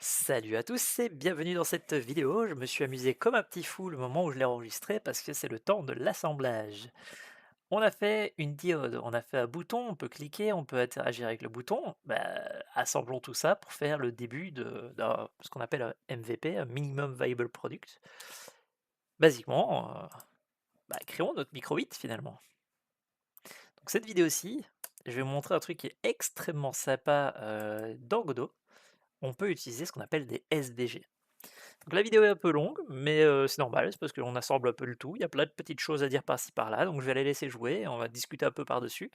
Salut à tous et bienvenue dans cette vidéo. Je me suis amusé comme un petit fou le moment où je l'ai enregistré parce que c'est le temps de l'assemblage. On a fait une diode, on a fait un bouton, on peut cliquer, on peut interagir avec le bouton. Assemblons tout ça pour faire le début d'un ce qu'on appelle un MVP, un Minimum Viable Product. Basiquement, créons notre microbit finalement. Donc cette vidéo-ci, je vais vous montrer un truc qui est extrêmement sympa dans Godot. On peut utiliser ce qu'on appelle des SVG. Donc la vidéo est un peu longue, mais c'est normal, c'est parce qu'on assemble un peu le tout. Il y a plein de petites choses à dire par-ci par-là, donc je vais les laisser jouer et on va discuter un peu par-dessus.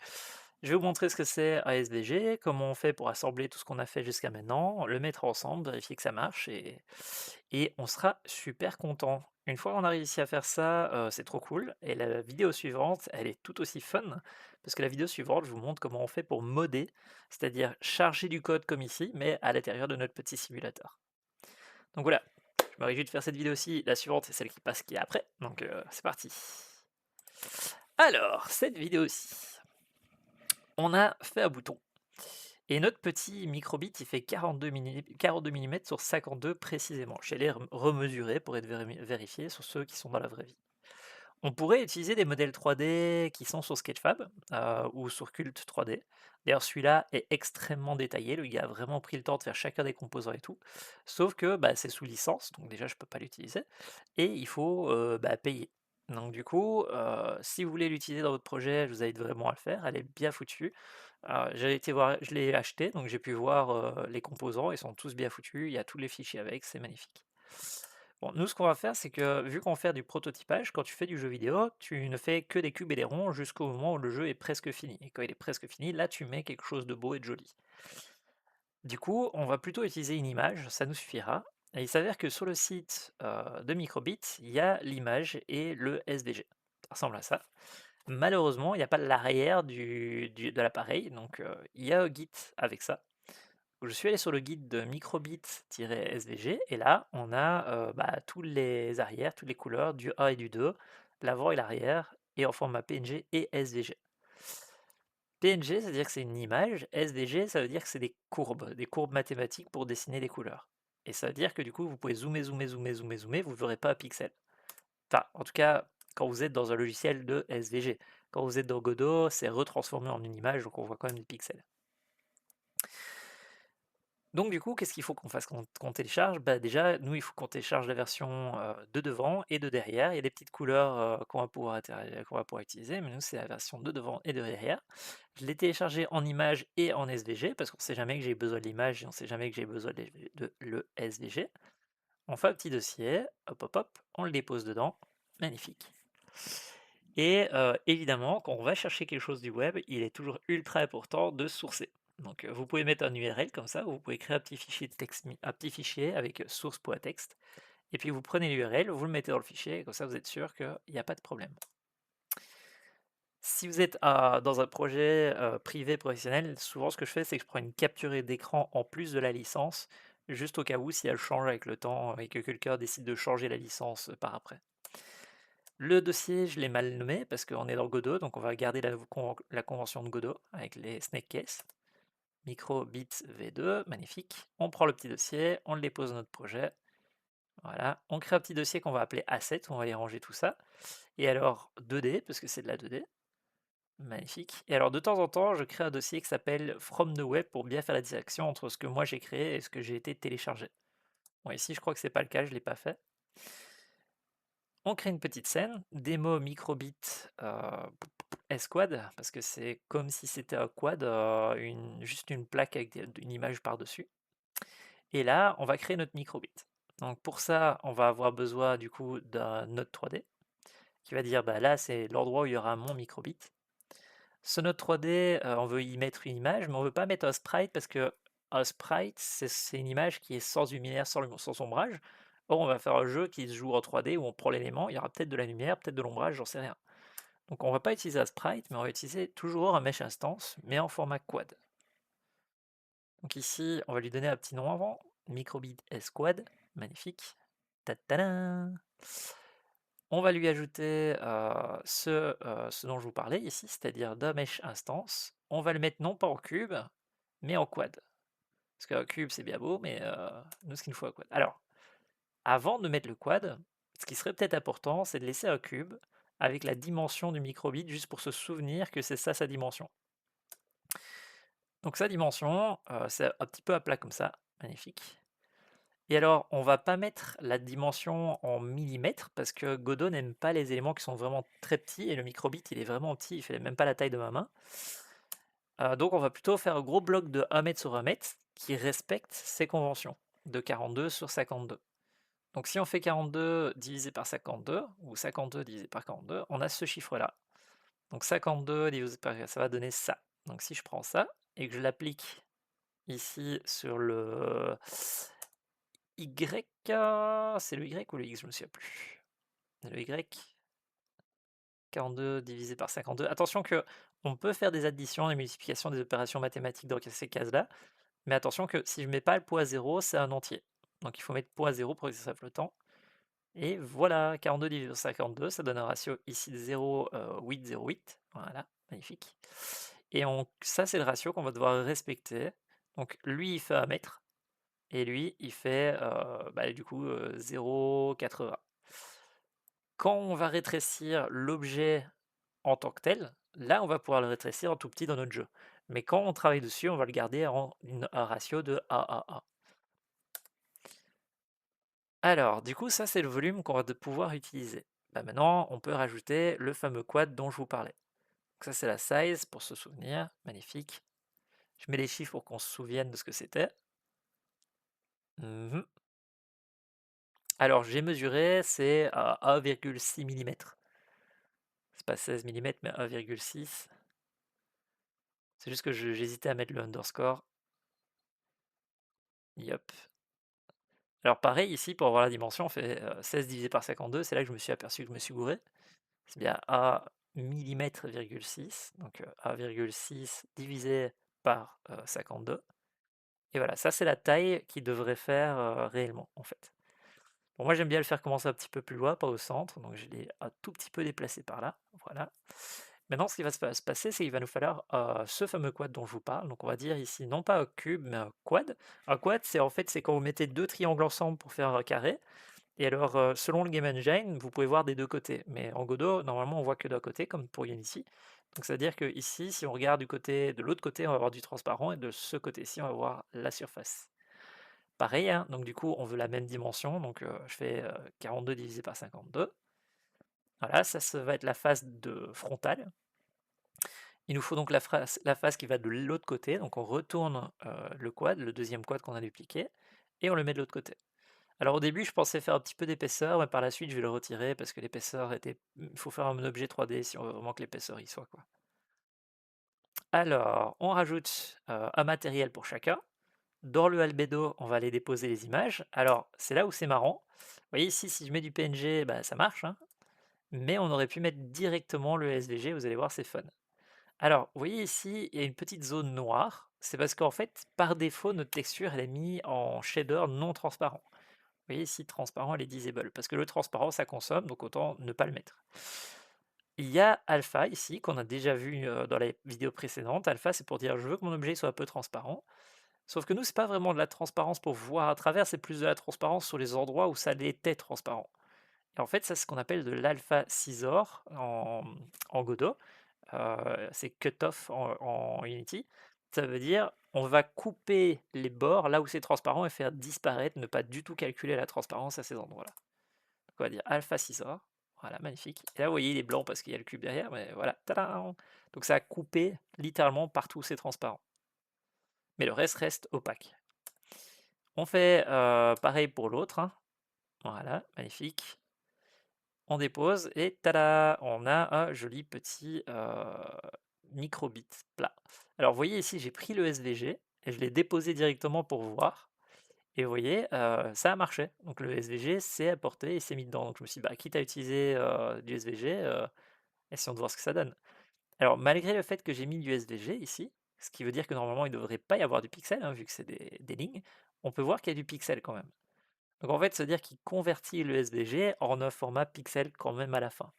Je vais vous montrer ce que c'est un SVG, comment on fait pour assembler tout ce qu'on a fait jusqu'à maintenant, le mettre ensemble, vérifier que ça marche et on sera super content. Une fois qu'on a réussi à faire ça, c'est trop cool et la vidéo suivante, elle est tout aussi fun parce que la vidéo suivante, je vous montre comment on fait pour modder, c'est-à-dire charger du code comme ici, mais à l'intérieur de notre petit simulateur. Donc voilà, je me réjouis de faire cette vidéo-ci. La suivante, c'est celle qui est après. Donc c'est parti. Alors, cette vidéo-ci, on a fait un bouton. Et notre petit microbit, il fait 42 mm sur 52 précisément. Je vais les remesurer pour être vérifié sur ceux qui sont dans la vraie vie. On pourrait utiliser des modèles 3D qui sont sur Sketchfab ou sur Cult 3D. D'ailleurs, celui-là est extrêmement détaillé. Le gars a vraiment pris le temps de faire chacun des composants et tout. Sauf que c'est sous licence, donc déjà je peux pas l'utiliser. Et il faut payer. Donc du coup, si vous voulez l'utiliser dans votre projet, je vous invite vraiment à le faire. Elle est bien foutue. J'ai été voir, je l'ai acheté, donc j'ai pu voir les composants. Ils sont tous bien foutus. Il y a tous les fichiers avec. C'est magnifique. Bon, nous, ce qu'on va faire, c'est que vu qu'on fait du prototypage, quand tu fais du jeu vidéo, tu ne fais que des cubes et des ronds jusqu'au moment où le jeu est presque fini. Et quand il est presque fini, là, tu mets quelque chose de beau et de joli. Du coup, on va plutôt utiliser une image, ça nous suffira. Et il s'avère que sur le site de Microbit, il y a l'image et le SVG. Ça ressemble à ça. Malheureusement, il n'y a pas l'arrière de l'appareil, donc il y a un Git avec ça. Je suis allé sur le guide de microbit-svg et là, on a tous les arrières, toutes les couleurs du A et du 2, l'avant et l'arrière, et en format PNG et SVG. PNG, ça veut dire que c'est une image, SVG, ça veut dire que c'est des courbes mathématiques pour dessiner des couleurs. Et ça veut dire que du coup, vous pouvez zoomer, zoomer, zoomer, zoomer, zoomer, vous ne verrez pas un pixel. Enfin, en tout cas, quand vous êtes dans un logiciel de SVG. Quand vous êtes dans Godot, c'est retransformé en une image, donc on voit quand même des pixels. Donc du coup, qu'est-ce qu'il faut qu'on fasse qu'on télécharge? Déjà, nous, il faut qu'on télécharge la version de devant et de derrière. Il y a des petites couleurs qu'on va pouvoir utiliser, mais nous, c'est la version de devant et de derrière. Je l'ai téléchargé en image et en SVG, parce qu'on ne sait jamais que j'ai besoin de l'image et on ne sait jamais que j'ai besoin de le SVG. On fait un petit dossier, hop hop hop, on le dépose dedans, magnifique. Et évidemment, quand on va chercher quelque chose du web, il est toujours ultra important de sourcer. Donc vous pouvez mettre un URL comme ça, ou vous pouvez créer un petit fichier de texte, un petit fichier avec source.txt, et puis vous prenez l'URL, vous le mettez dans le fichier, et comme ça vous êtes sûr qu'il n'y a pas de problème. Si vous êtes dans un projet privé professionnel, souvent ce que je fais, c'est que je prends une capture d'écran en plus de la licence, juste au cas où si elle change avec le temps et que quelqu'un décide de changer la licence par après. Le dossier, je l'ai mal nommé parce qu'on est dans Godot, donc on va garder la convention de Godot avec les snake case. Microbit v2, magnifique. On prend le petit dossier, on le dépose dans notre projet. Voilà, on crée un petit dossier qu'on va appeler asset, on va y ranger tout ça. Et alors 2D, parce que c'est de la 2D. Magnifique. Et alors de temps en temps, je crée un dossier qui s'appelle From the Web pour bien faire la distinction entre ce que moi j'ai créé et ce que j'ai été téléchargé. Bon, ici je crois que c'est pas le cas, je l'ai pas fait. On crée une petite scène, démo microbit squad, parce que c'est comme si c'était un quad, juste une plaque avec une image par-dessus. Et là, on va créer notre microbit. Donc pour ça, on va avoir besoin du coup d'un node 3D qui va dire là c'est l'endroit où il y aura mon microbit. Ce node 3D, on veut y mettre une image, mais on veut pas mettre un sprite parce que un sprite, c'est une image qui est sans lumière, sans ombrage. Or, on va faire un jeu qui se joue en 3D où on prend l'élément, il y aura peut-être de la lumière, peut-être de l'ombrage, j'en sais rien. Donc on va pas utiliser un sprite, mais on va utiliser toujours un mesh instance, mais en format quad. Donc ici, on va lui donner un petit nom avant, microbit squad, magnifique. Ta-ta-da. On va lui ajouter ce dont je vous parlais ici, c'est-à-dire d'un mesh instance. On va le mettre non pas en cube, mais en quad. Parce qu'un cube, c'est bien beau, mais nous, ce qu'il nous faut un quad. Alors, avant de mettre le quad, ce qui serait peut-être important, c'est de laisser un cube avec la dimension du microbit, juste pour se souvenir que c'est ça sa dimension. Donc sa dimension, c'est un petit peu à plat comme ça, magnifique. Et alors, on va pas mettre la dimension en millimètres, parce que Godot n'aime pas les éléments qui sont vraiment très petits, et le microbit, il est vraiment petit, il fait même pas la taille de ma main. Donc on va plutôt faire un gros bloc de 1 mètre sur 1 mètre qui respecte ces conventions de 42 sur 52. Donc si on fait 42 divisé par 52, ou 52 divisé par 42, on a ce chiffre-là. Donc 52 divisé par ça va donner ça. Donc si je prends ça et que je l'applique ici sur le Y, c'est le Y ou le X, je me souviens plus. Le Y, 42 divisé par 52. Attention que on peut faire des additions, des multiplications, des opérations mathématiques dans ces cases-là. Mais attention que si je mets pas le poids 0, c'est un entier. Donc il faut mettre poids 0 pour que ça soit flottant. Et voilà, 42 divisé par 52, ça donne un ratio ici de 0,808. Voilà, magnifique. Et ça, c'est le ratio qu'on va devoir respecter. Donc lui, il fait 1 mètre. Et lui, il fait du coup 0,80. Quand on va rétrécir l'objet en tant que tel, là, on va pouvoir le rétrécir en tout petit dans notre jeu. Mais quand on travaille dessus, on va le garder en un ratio de A à A. Alors, du coup, ça, c'est le volume qu'on va pouvoir utiliser. Maintenant, on peut rajouter le fameux quad dont je vous parlais. Donc ça, c'est la size, pour se souvenir. Magnifique. Je mets les chiffres pour qu'on se souvienne de ce que c'était. Mhm. Alors, j'ai mesuré, c'est à 1,6 mm. C'est pas 16 mm, mais 1,6. C'est juste que j'hésitais à mettre le underscore. Yep. Alors pareil, ici, pour avoir la dimension, on fait 16 divisé par 52. C'est là que je me suis aperçu que je me suis gouré. C'est bien A millimètre,6. Donc 1,6 divisé par 52. Et voilà, ça c'est la taille qu'il devrait faire réellement, en fait. Bon, moi j'aime bien le faire commencer un petit peu plus loin, pas au centre. Donc je l'ai un tout petit peu déplacé par là. Voilà. Maintenant, ce qui va se passer, c'est qu'il va nous falloir ce fameux quad dont je vous parle. Donc on va dire ici, non pas un cube, mais un quad. Un quad, c'est en fait c'est quand vous mettez deux triangles ensemble pour faire un carré. Et alors, selon le game engine, vous pouvez voir des deux côtés. Mais en Godot, normalement, on voit que d'un côté, comme pour Unity. Donc ça veut dire que ici, si on regarde du côté, de l'autre côté, on va avoir du transparent, et de ce côté-ci, on va voir la surface. Pareil, hein, donc du coup, on veut la même dimension. Donc je fais 42 divisé par 52. Voilà, ça va être la face de frontale. Il nous faut donc la face qui va de l'autre côté. Donc on retourne le quad, le deuxième quad qu'on a dupliqué, et on le met de l'autre côté. Alors au début, je pensais faire un petit peu d'épaisseur, mais par la suite, je vais le retirer parce que l'épaisseur était. Il faut faire un objet 3D si on veut vraiment que l'épaisseur y soit, quoi. Alors, on rajoute un matériel pour chacun. Dans le albédo, on va aller déposer les images. Alors, c'est là où c'est marrant. Vous voyez ici, si je mets du PNG, bah, ça marche, hein. Mais on aurait pu mettre directement le SVG, vous allez voir, c'est fun. Alors, vous voyez ici, il y a une petite zone noire. C'est parce qu'en fait, par défaut, notre texture, elle est mise en shader non transparent. Vous voyez ici, transparent, elle est disable, parce que le transparent, ça consomme, donc autant ne pas le mettre. Il y a alpha ici, qu'on a déjà vu dans la vidéo précédente. Alpha, c'est pour dire je veux que mon objet soit un peu transparent. Sauf que nous, c'est pas vraiment de la transparence pour voir à travers, c'est plus de la transparence sur les endroits où ça l'était transparent. Et en fait, ça, c'est ce qu'on appelle de l'alpha scissor en Godot. C'est cutoff en Unity. Ça veut dire on va couper les bords là où c'est transparent et faire disparaître, ne pas du tout calculer la transparence à ces endroits-là. Donc on va dire alpha scissor. Voilà, magnifique. Et là, vous voyez, il est blanc parce qu'il y a le cube derrière, mais voilà. Tadam. Donc ça a coupé littéralement partout où c'est transparent. Mais le reste reste opaque. On fait pareil pour l'autre, hein. Voilà, magnifique. On dépose et tada, on a un joli petit microbit plat. Alors vous voyez ici, j'ai pris le SVG et je l'ai déposé directement pour voir. Et vous voyez, ça a marché. Donc le SVG s'est apporté et s'est mis dedans. Donc je me suis dit, bah, quitte à utiliser du SVG, essayons de voir ce que ça donne. Alors malgré le fait que j'ai mis du SVG ici, ce qui veut dire que normalement il ne devrait pas y avoir du pixel, hein, vu que c'est des lignes, on peut voir qu'il y a du pixel quand même. Donc en fait, ça veut dire qu'il convertit le SVG en un format pixel quand même à la fin.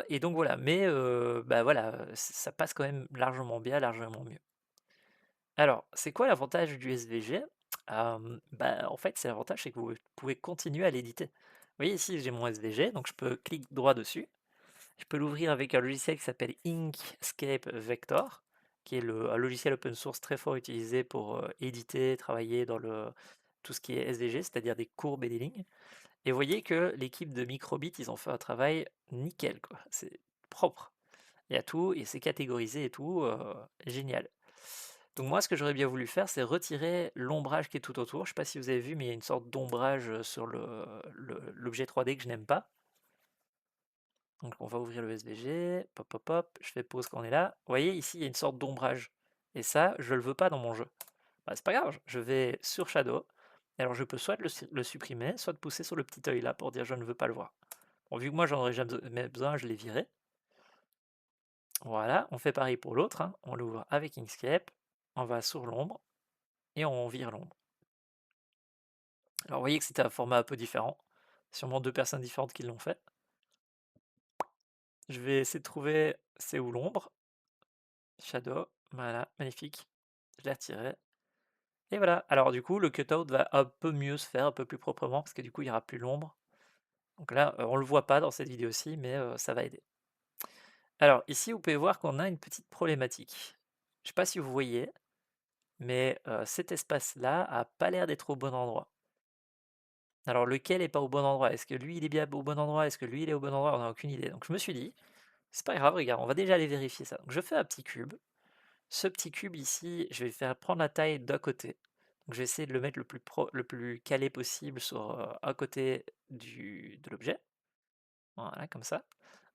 Et donc voilà, mais bah voilà, ça passe quand même largement bien, largement mieux. Alors, c'est quoi l'avantage du SVG? Bah, en fait, c'est l'avantage, c'est que vous pouvez continuer à l'éditer. Vous voyez ici, j'ai mon SVG, donc je peux cliquer droit dessus. Je peux l'ouvrir avec un logiciel qui s'appelle Inkscape Vector, qui est un logiciel open source très fort utilisé pour éditer, travailler dans tout ce qui est SVG, c'est-à-dire des courbes et des lignes. Et vous voyez que l'équipe de Microbit, ils ont fait un travail nickel, quoi. C'est propre. Il y a tout et c'est catégorisé et tout, génial. Donc moi, ce que j'aurais bien voulu faire, c'est retirer l'ombrage qui est tout autour. Je sais pas si vous avez vu, mais il y a une sorte d'ombrage sur l'objet 3D que je n'aime pas. Donc on va ouvrir le SVG, pop pop pop, je fais pause quand on est là. Vous voyez, ici, il y a une sorte d'ombrage. Et ça, je le veux pas dans mon jeu. Bah, c'est pas grave, je vais sur Shadow. Alors je peux soit le supprimer, soit pousser sur le petit œil là pour dire je ne veux pas le voir. Bon, vu que moi j'en aurais jamais besoin, je l'ai viré. Voilà, on fait pareil pour l'autre, hein. On l'ouvre avec Inkscape, on va sur l'ombre et on vire l'ombre. Alors vous voyez que c'était un format un peu différent, sûrement deux personnes différentes qui l'ont fait. Je vais essayer de trouver c'est où l'ombre. Shadow, voilà, magnifique. Je l'ai retiré. Et voilà, alors du coup le cutout va un peu mieux se faire, un peu plus proprement, parce que du coup il n'y aura plus l'ombre. Donc là, on le voit pas dans cette vidéo-ci, mais ça va aider. Alors ici, vous pouvez voir qu'on a une petite problématique. Je sais pas si vous voyez, mais cet espace-là a pas l'air d'être au bon endroit. Alors lequel est pas au bon endroit? Est-ce que lui il est bien au bon endroit? Est-ce que lui il est au bon endroit? On n'a aucune idée. Donc je me suis dit, c'est pas grave, regarde, on va déjà aller vérifier ça. Donc je fais un petit cube. Ce petit cube ici, je vais faire prendre la taille d'un côté. Donc je vais essayer de le mettre le plus calé possible sur un côté de l'objet. Voilà, comme ça.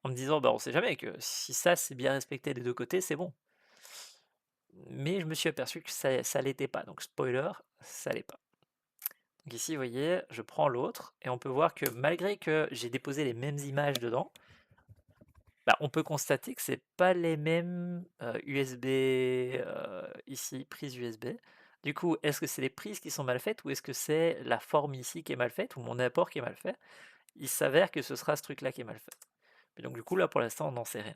En me disant, bah on sait jamais que si ça c'est bien respecté des deux côtés, c'est bon. Mais je me suis aperçu que ça l'était pas. Donc spoiler, ça l'est pas. Donc ici, vous voyez, je prends l'autre et on peut voir que malgré que j'ai déposé les mêmes images dedans, bah, on peut constater que c'est pas les mêmes USB ici, prises USB. Du coup, est-ce que c'est les prises qui sont mal faites ou est-ce que c'est la forme ici qui est mal faite ou mon apport qui est mal fait? Il s'avère que ce sera ce truc-là qui est mal fait. Mais donc du coup, là pour l'instant, on n'en sait rien.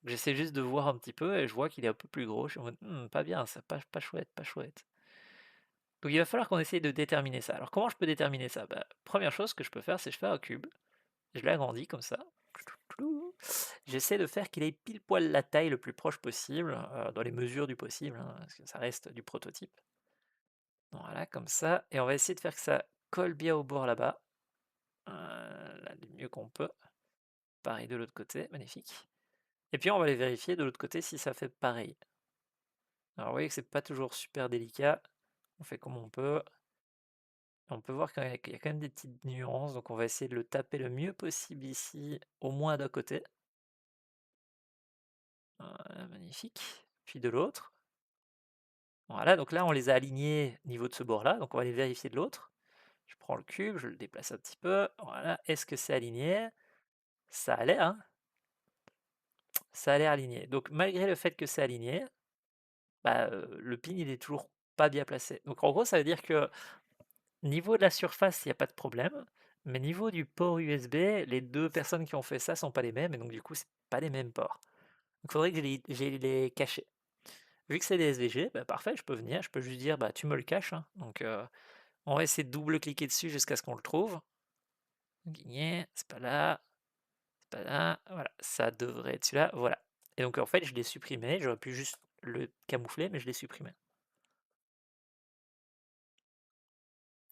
J'essaie juste de voir un petit peu et je vois qu'il est un peu plus gros. Je suis en mode, pas bien, ça, pas chouette, pas chouette. Donc il va falloir qu'on essaye de déterminer ça. Alors comment je peux déterminer ça? Bah, première chose que je peux faire, c'est je fais un cube, je l'agrandis comme ça. J'essaie de faire qu'il ait pile poil la taille le plus proche possible, dans les mesures du possible, hein, parce que ça reste du prototype. Voilà, comme ça. Et on va essayer de faire que ça colle bien au bord là-bas. Là, du mieux qu'on peut. Pareil de l'autre côté, magnifique. Et puis on va aller vérifier de l'autre côté si ça fait pareil. Alors vous voyez que c'est pas toujours super délicat. On fait comme on peut. On peut voir qu'il y a quand même des petites nuances, donc on va essayer de le taper le mieux possible ici, au moins d'un côté. Voilà, magnifique. Puis de l'autre. Voilà, donc là on les a alignés au niveau de ce bord-là, donc on va les vérifier de l'autre. Je prends le cube, je le déplace un petit peu. Voilà, est-ce que c'est aligné? Ça a l'air, hein? Ça a l'air aligné. Donc malgré le fait que c'est aligné, bah, le pin il est toujours pas bien placé. Donc en gros ça veut dire que niveau de la surface, il n'y a pas de problème, mais niveau du port USB, les deux personnes qui ont fait ça sont pas les mêmes, et donc du coup, c'est pas les mêmes ports. Donc il faudrait que je les cache. Vu que c'est des SVG, bah, parfait, je peux venir, je peux juste dire, bah, tu me le caches, hein. Donc on va essayer de double-cliquer dessus jusqu'à ce qu'on le trouve. Guigné, c'est pas là, c'est pas là, voilà, ça devrait être celui-là, voilà. Et donc en fait, je l'ai supprimé, j'aurais pu juste le camoufler, mais je l'ai supprimé.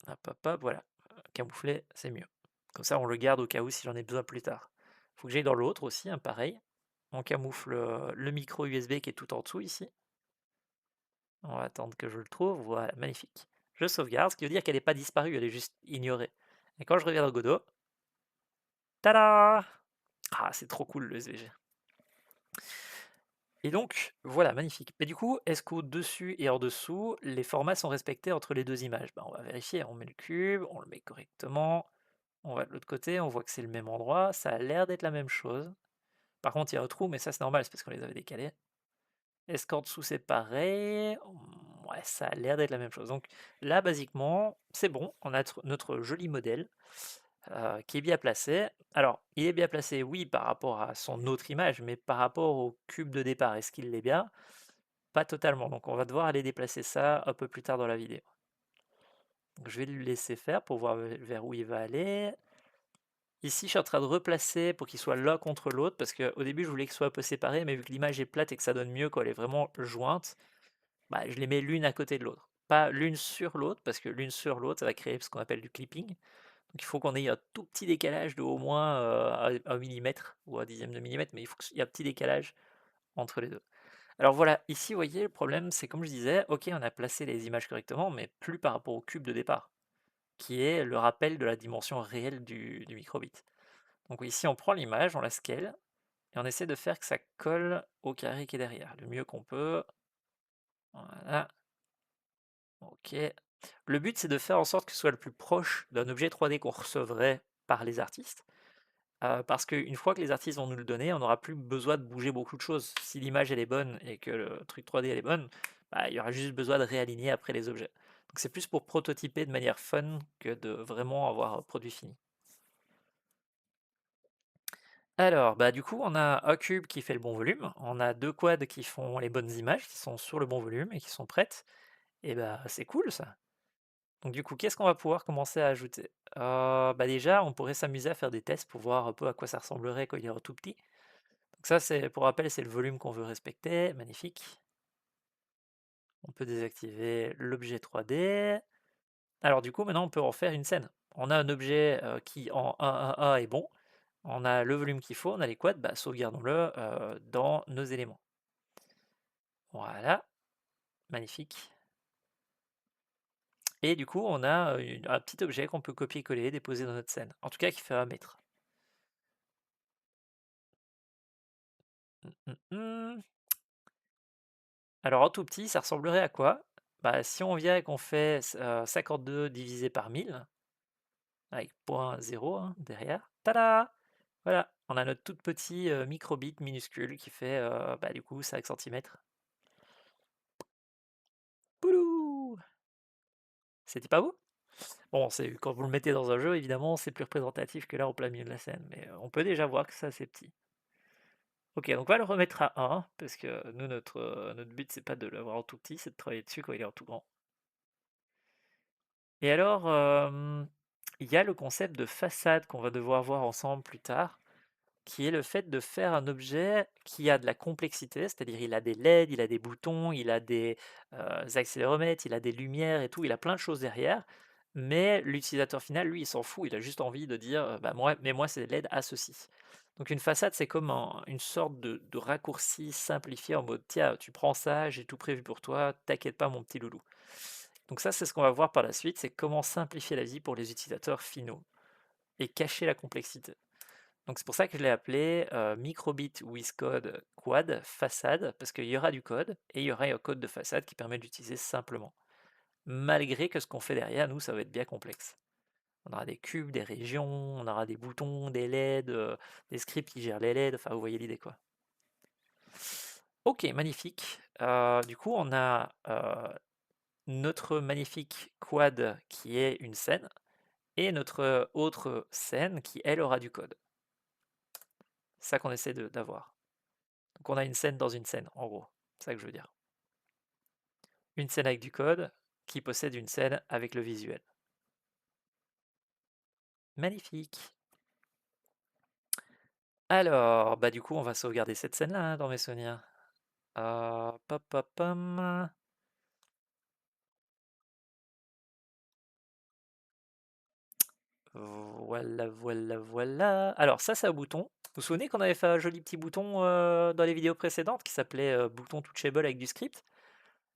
Hop, hop, hop, voilà. Camoufler, c'est mieux. Comme ça, on le garde au cas où si j'en ai besoin plus tard. Faut que j'aille dans l'autre aussi, hein, pareil. On camoufle le micro USB qui est tout en dessous ici. On va attendre que je le trouve. Voilà, magnifique. Je sauvegarde, ce qui veut dire qu'elle n'est pas disparue, elle est juste ignorée. Et quand je reviens dans Godot, tada! Ah, c'est trop cool le SVG. Et donc, voilà, magnifique. Mais du coup, est-ce qu'au-dessus et en dessous, les formats sont respectés entre les deux images? On va vérifier, on met le cube, on le met correctement. On va de l'autre côté, on voit que c'est le même endroit, ça a l'air d'être la même chose. Par contre, il y a un trou, mais ça c'est normal, c'est parce qu'on les avait décalés. Est-ce qu'en dessous c'est pareil? Ouais, ça a l'air d'être la même chose. Donc là, basiquement, c'est bon, on a notre joli modèle qui est bien placé. Alors, il est bien placé, oui, par rapport à son autre image, mais par rapport au cube de départ, est-ce qu'il l'est bien? pas totalement, donc on va devoir aller déplacer ça un peu plus tard dans la vidéo. Donc je vais lui laisser faire pour voir vers où il va aller. Ici, je suis en train de replacer pour qu'il soit l'un contre l'autre, parce qu'au début, je voulais qu'ils soient un peu séparés, mais vu que l'image est plate et que ça donne mieux quand elle est vraiment jointe, bah, je les mets l'une à côté de l'autre. Pas l'une sur l'autre, parce que l'une sur l'autre, ça va créer ce qu'on appelle du clipping. Donc il faut qu'on ait un tout petit décalage de au moins 1 millimètre ou un dixième de millimètre, mais il faut qu'il y ait un petit décalage entre les deux. Alors voilà, ici, vous voyez, le problème, c'est comme je disais, ok, on a placé les images correctement, mais plus par rapport au cube de départ, qui est le rappel de la dimension réelle du microbit. Donc ici, on prend l'image, on la scale, et on essaie de faire que ça colle au carré qui est derrière, le mieux qu'on peut. Voilà, ok. Le but, c'est de faire en sorte que ce soit le plus proche d'un objet 3D qu'on recevrait par les artistes. Parce qu'une fois que les artistes vont nous le donner, on n'aura plus besoin de bouger beaucoup de choses. Si l'image elle est bonne et que le truc 3D elle est bonne, bah, il y aura juste besoin de réaligner après les objets. Donc c'est plus pour prototyper de manière fun que de vraiment avoir un produit fini. Alors, bah du coup, on a un cube qui fait le bon volume, on a deux quads qui font les bonnes images, qui sont sur le bon volume et qui sont prêtes. Et bah c'est cool ça. Donc du coup, qu'est-ce qu'on va pouvoir commencer à ajouter? Bah déjà, on pourrait s'amuser à faire des tests pour voir un peu à quoi ça ressemblerait quand il est tout petit. Donc ça, c'est pour rappel, c'est le volume qu'on veut respecter. Magnifique. On peut désactiver l'objet 3D. Alors du coup, maintenant, on peut en faire une scène. On a un objet qui en 1 est bon. On a le volume qu'il faut, on a les quads, bah, sauvegardons-le dans nos éléments. Voilà, magnifique. Et du coup, on a un petit objet qu'on peut copier-coller, déposer dans notre scène. En tout cas, qui fait 1 mètre. Alors en tout petit, ça ressemblerait à quoi? Bah, si on vient et qu'on fait 52 divisé par 1000, avec point 0 hein, derrière, tada! Voilà, on a notre tout petit microbit minuscule qui fait bah, du coup 5 centimètres. Poulou! C'était pas beau? Bon, quand vous le mettez dans un jeu, évidemment, c'est plus représentatif que là, au plein milieu de la scène, mais on peut déjà voir que ça, c'est petit. Ok, donc on va le remettre à 1, parce que nous, notre but, c'est pas de l'avoir en tout petit, c'est de travailler dessus quand il est en tout grand. Et alors, il y a le concept de façade qu'on va devoir voir ensemble plus tard, qui est le fait de faire un objet qui a de la complexité, c'est-à-dire il a des LED, il a des boutons, il a des accéléromètres, il a des lumières et tout, il a plein de choses derrière, mais l'utilisateur final, lui, il s'en fout, il a juste envie de dire, bah moi c'est LED à ceci. Donc une façade, c'est comme une sorte de raccourci simplifié en mode, tiens, tu prends ça, j'ai tout prévu pour toi, t'inquiète pas mon petit loulou. Donc ça, c'est ce qu'on va voir par la suite, c'est comment simplifier la vie pour les utilisateurs finaux et cacher la complexité. Donc c'est pour ça que je l'ai appelé Microbit with Code Quad Façade, parce qu'il y aura du code et il y aura un code de façade qui permet d'utiliser simplement. Malgré que ce qu'on fait derrière, nous, ça va être bien complexe. On aura des cubes, des régions, on aura des boutons, des LED, des scripts qui gèrent les LED, enfin vous voyez l'idée quoi. Ok, magnifique. Du coup, on a notre magnifique quad qui est une scène et notre autre scène qui, elle, aura du code. C'est ça qu'on essaie d'avoir. Donc on a une scène dans une scène, en gros. C'est ça que je veux dire. Une scène avec du code qui possède une scène avec le visuel. Magnifique. Alors, bah du coup, on va sauvegarder cette scène-là hein, dans mes souvenirs. Pop, pop, pom. Voilà, voilà, voilà. Alors ça, c'est un bouton. Vous vous souvenez qu'on avait fait un joli petit bouton dans les vidéos précédentes qui s'appelait bouton touchable avec du script?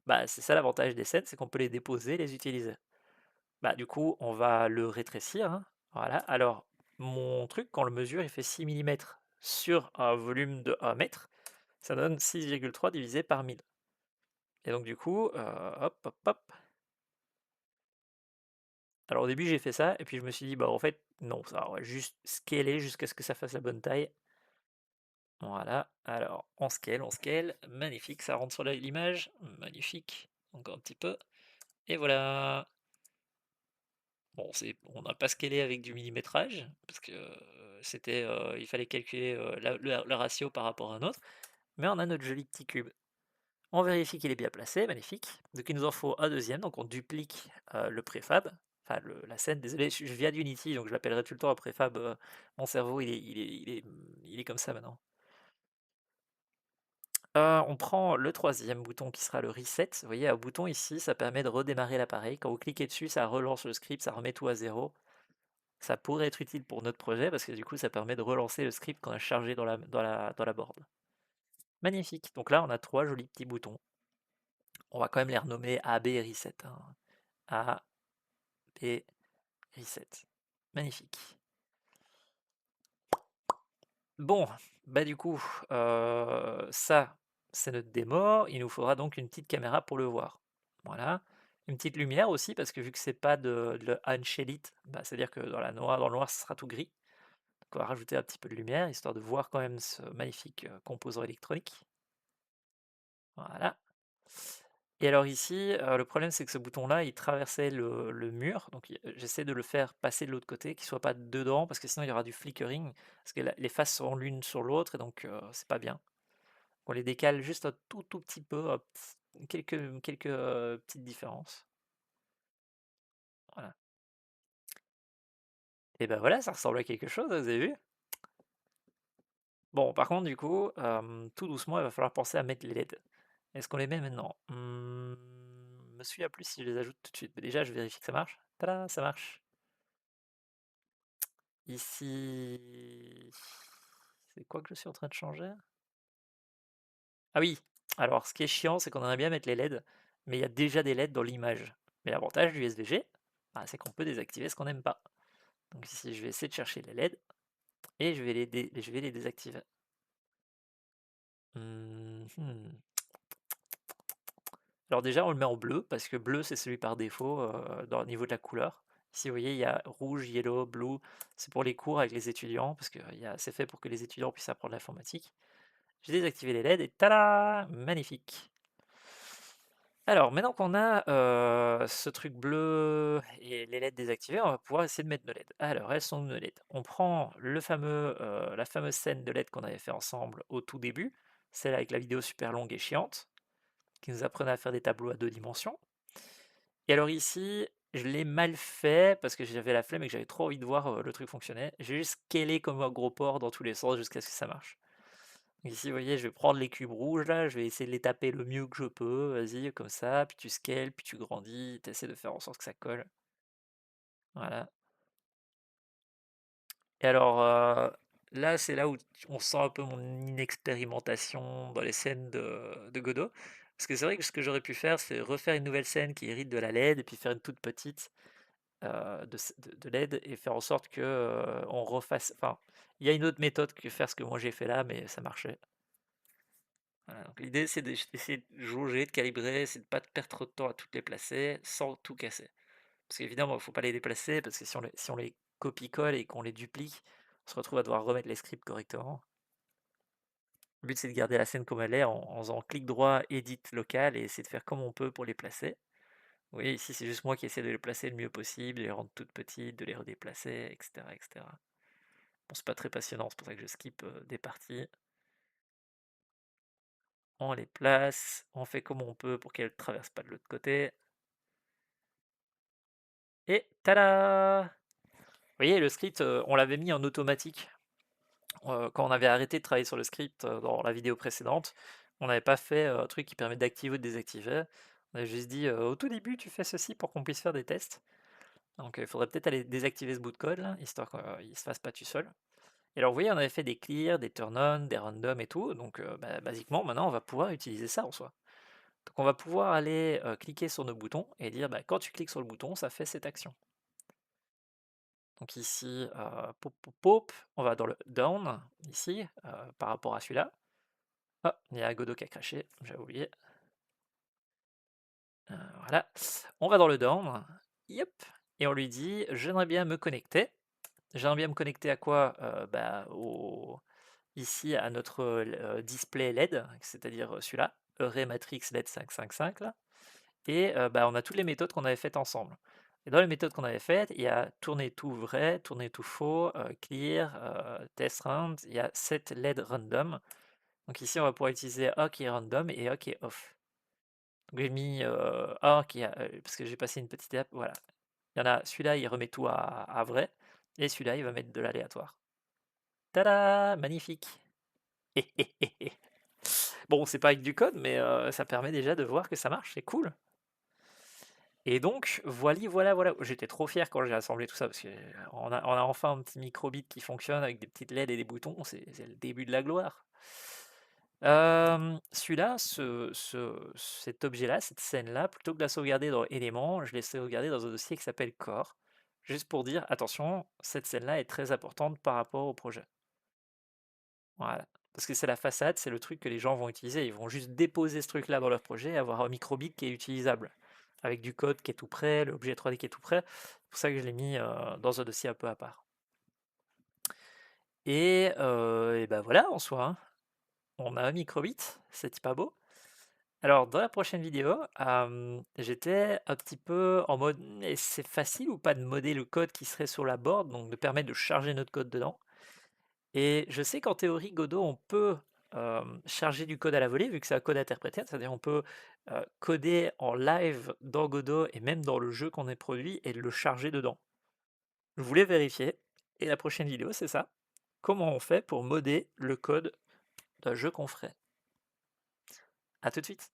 Bah c'est ça l'avantage des scènes, c'est qu'on peut les déposer, les utiliser. Bah du coup, on va le rétrécir, hein. Voilà. Alors, mon truc, quand on le mesure, il fait 6 millimètres sur un volume de 1 mètre. Ça donne 6,3 divisé par 1000. Et donc du coup, hop, hop, hop. Alors au début j'ai fait ça, et puis je me suis dit, bah en fait, non, ça on va juste scaler jusqu'à ce que ça fasse la bonne taille. Voilà, alors on scale, magnifique, ça rentre sur l'image, magnifique, encore un petit peu, et voilà. Bon, on n'a pas scalé avec du millimétrage, parce que il fallait calculer le ratio par rapport à un autre, mais on a notre joli petit cube. On vérifie qu'il est bien placé, magnifique. Donc il nous en faut un deuxième, donc on duplique le préfab, enfin la scène, désolé, je viens d'Unity, donc je l'appellerai tout le temps un préfab, mon cerveau il est comme ça maintenant. On prend le troisième bouton qui sera le reset. Vous voyez, un bouton ici, ça permet de redémarrer l'appareil. Quand vous cliquez dessus, ça relance le script, ça remet tout à zéro. Ça pourrait être utile pour notre projet parce que du coup, ça permet de relancer le script qu'on a chargé dans la board. Magnifique. Donc là, on a trois jolis petits boutons. On va quand même les renommer A, B et reset, hein. A, B, reset. Magnifique. Bon, bah du coup, ça, c'est notre démo. Il nous faudra donc une petite caméra pour le voir. Voilà. Une petite lumière aussi, parce que vu que c'est pas de unshaded, bah, c'est-à-dire que dans le noir, ce sera tout gris. Donc on va rajouter un petit peu de lumière, histoire de voir quand même ce magnifique composant électronique. Voilà. Et alors ici, le problème c'est que ce bouton-là, il traversait le mur, donc j'essaie de le faire passer de l'autre côté, qu'il soit pas dedans, parce que sinon il y aura du flickering, parce que les faces sont l'une sur l'autre, et donc c'est pas bien. On les décale juste un tout petit peu, quelques petites différences. Voilà. Et ben voilà, ça ressemble à quelque chose, vous avez vu? Bon, par contre, du coup, tout doucement, il va falloir penser à mettre les LED. Est-ce qu'on les met maintenant? Me souviens plus si je les ajoute tout de suite. Mais déjà, je vérifie que ça marche. Tada, ça marche. Ici, c'est quoi que je suis en train de changer? Ah oui, alors ce qui est chiant, c'est qu'on aimerait bien mettre les LED, mais il y a déjà des LED dans l'image. Mais l'avantage du SVG, bah, c'est qu'on peut désactiver ce qu'on n'aime pas. Donc ici, je vais essayer de chercher les LED et je vais les désactiver. Mhm. Alors déjà, on le met en bleu, parce que bleu, c'est celui par défaut au niveau de la couleur. Ici, vous voyez, il y a rouge, yellow, blue. C'est pour les cours avec les étudiants, parce que c'est fait pour que les étudiants puissent apprendre l'informatique. J'ai désactivé les LED et tada! Magnifique! Alors, maintenant qu'on a ce truc bleu et les LED désactivés, on va pouvoir essayer de mettre nos LED. Alors, elles sont où nos LED? On prend la fameuse scène de LED qu'on avait fait ensemble au tout début, celle avec la vidéo super longue et chiante, qui nous apprenait à faire des tableaux à 2 dimensions. Et alors ici, je l'ai mal fait parce que j'avais la flemme et que j'avais trop envie de voir le truc fonctionner. J'ai juste scalé comme un gros porc dans tous les sens jusqu'à ce que ça marche. Ici, vous voyez, je vais prendre les cubes rouges là, je vais essayer de les taper le mieux que je peux, vas-y, comme ça, puis tu scales, puis tu grandis, tu essaies de faire en sorte que ça colle. Voilà. Et alors là, c'est là où on sent un peu mon inexpérimentation dans les scènes de Godot. Parce que c'est vrai que ce que j'aurais pu faire, c'est refaire une nouvelle scène qui hérite de la LED et puis faire une toute petite de LED et faire en sorte que on refasse. Enfin, il y a une autre méthode que faire ce que moi j'ai fait là, mais ça marchait. Voilà, donc l'idée c'est d'essayer de jauger, de calibrer, c'est de pas perdre trop de temps à toutes les placer sans tout casser. Parce qu'évidemment, il ne faut pas les déplacer, parce que si on les copie-colle et qu'on les duplique, on se retrouve à devoir remettre les scripts correctement. Le but c'est de garder la scène comme elle est en faisant clic droit, edit local et essayer de faire comme on peut pour les placer. Vous voyez, ici c'est juste moi qui essaie de les placer le mieux possible, de les rendre toutes petites, de les redéplacer, etc. etc. Bon, c'est pas très passionnant, c'est pour ça que je skip des parties. On les place, on fait comme on peut pour qu'elles ne traversent pas de l'autre côté. Et tada! Vous voyez, le script, on l'avait mis en automatique. Quand on avait arrêté de travailler sur le script dans la vidéo précédente, on n'avait pas fait un truc qui permet d'activer ou de désactiver. On avait juste dit au tout début, tu fais ceci pour qu'on puisse faire des tests. Donc il faudrait peut-être aller désactiver ce bout de code là, histoire qu'il ne se fasse pas tout seul. Et alors vous voyez, on avait fait des clears, des turn-on, des random et tout. Donc basiquement, maintenant, on va pouvoir utiliser ça en soi. Donc on va pouvoir aller cliquer sur nos boutons et dire quand tu cliques sur le bouton, ça fait cette action. Donc ici, pop, pop, pop, on va dans le down, ici, par rapport à celui-là. Ah, il y a Godot qui a craché, j'avais oublié. Voilà. On va dans le down, yep, et on lui dit, j'aimerais bien me connecter. J'aimerais bien me connecter à quoi? Ici, à notre display LED, c'est-à-dire celui-là, Array Matrix LED 555, là. Et on a toutes les méthodes qu'on avait faites ensemble. Et dans les méthodes qu'on avait faites, il y a tourner tout vrai, tourner tout faux, clear, test round, il y a set LED random. Donc ici, on va pouvoir utiliser A qui est random et A qui est off. Donc j'ai mis un qui a, parce que j'ai passé une petite étape, voilà. Il y en a, celui-là, il remet tout à vrai, et celui-là, il va mettre de l'aléatoire. Tada! Magnifique! Bon, c'est pas avec du code, mais ça permet déjà de voir que ça marche, c'est cool. Et donc, voilà. J'étais trop fier quand j'ai assemblé tout ça, parce qu'on a enfin un petit microbit qui fonctionne avec des petites LED et des boutons, c'est le début de la gloire. Celui-là, cet objet-là, cette scène-là, plutôt que de la sauvegarder dans éléments, je l'ai sauvegardé dans un dossier qui s'appelle Core, juste pour dire, attention, cette scène-là est très importante par rapport au projet. Voilà. Parce que c'est la façade, c'est le truc que les gens vont utiliser. Ils vont juste déposer ce truc-là dans leur projet et avoir un microbit qui est utilisable. Avec du code qui est tout prêt, l'objet 3D qui est tout prêt. C'est pour ça que je l'ai mis dans un dossier un peu à part. Et ben voilà, en soi, hein. On a un microbit, c'est pas beau. Alors, dans la prochaine vidéo, j'étais un petit peu en mode, c'est facile ou pas de modder le code qui serait sur la board, donc de permettre de charger notre code dedans. Et je sais qu'en théorie, Godot, on peut charger du code à la volée, vu que c'est un code interprété, c'est-à-dire on peut coder en live dans Godot et même dans le jeu qu'on a produit et le charger dedans. Je voulais vérifier, et la prochaine vidéo, c'est ça. Comment on fait pour modder le code d'un jeu qu'on ferait? À tout de suite.